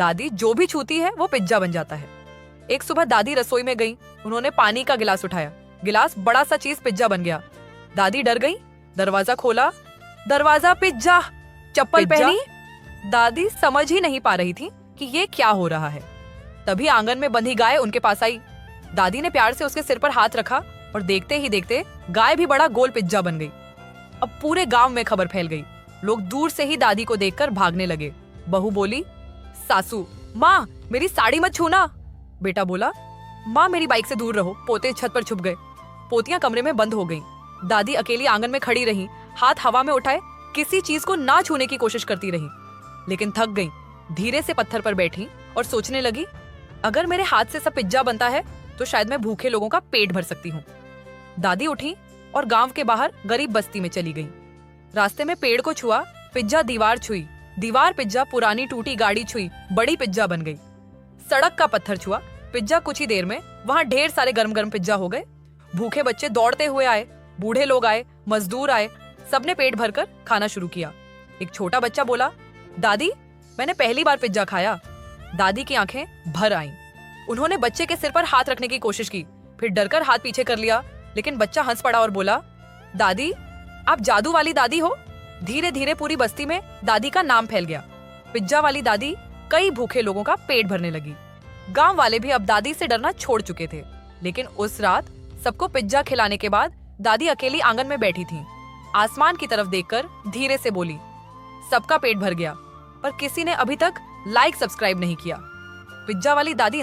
दादी जो भी छूती है वो पिज्जा बन जाता है। एक सुबह दादी रसोई में गई, उन्होंने पानी का गिलास उठाया, गिलास बड़ा सा चीज पिज्जा बन गया। दादी डर गई, दरवाजा खोला, दरवाजा पिज्जा, चप्पल पहनी। दादी समझ ही नहीं पा रही थी कि ये क्या हो रहा है। तभी आंगन में बंधी गाय उनके पास आई। दादी ने प्यार से उसके सिर पर हाथ रखा और देखते ही देखते गाय भी बड़ा गोल पिज्जा बन गई। अब पूरे गांव में खबर फैल गई। लोग दूर से ही दादी को देखकर भागने लगे। बहू बोली, सासू माँ मेरी साड़ी मत छूना। बेटा बोला, माँ मेरी बाइक से दूर रहो। पोते छत पर छुप गए। पोतियां कमरे में बंद हो गईं। दादी अकेली आंगन में खड़ी रही, हाथ हवा में उठाए किसी चीज को ना छूने की कोशिश करती रही, लेकिन थक गईं। धीरे से पत्थर पर बैठी और सोचने लगी, अगर मेरे हाथ से सब पिज्जा बनता है तो शायद मैं भूखे लोगों का पेट भर सकती हूँ। दादी उठी और गांव के बाहर गरीब बस्ती में चली गई। रास्ते में पेड़ को छुआ, पिज्जा दीवार छुई, दीवार पिज्जा पुरानी टूटी गाड़ी छुई, बड़ी पिज्जा बन गई। सड़क का पत्थर छुआ, पिज्जा कुछ ही देर में वहां ढेर सारे गरम गरम पिज्जा हो गए। भूखे बच्चे दौड़ते हुए आए, बूढ़े लोग आए, मजदूर आए, सबने पेट भरकर खाना शुरू किया। एक छोटा बच्चा बोला, दादी मैंने पहली बार पिज्जा खाया। दादी की आंखें भर आईं। उन्होंने बच्चे के सिर पर हाथ रखने की कोशिश की, फिर डरकर हाथ पीछे कर लिया, लेकिन बच्चा हंस पड़ा और बोला, दादी आप जादू वाली दादी हो। धीरे धीरे पूरी बस्ती में दादी का नाम फैल गया। पिज्जा वाली दादी कई भूखे लोगों का पेट भरने लगी। गांव वाले भी अब दादी से डरना छोड़ चुके थे। लेकिन उस रात सबको पिज्जा खिलाने के बाद दादी अकेली आंगन में बैठी थी। आसमान की तरफ देखकर धीरे से बोली, सबका पेट भर गया, पर किसी ने अभी तक लाइक सब्सक्राइब नहीं किया। पिज्जा वाली दादी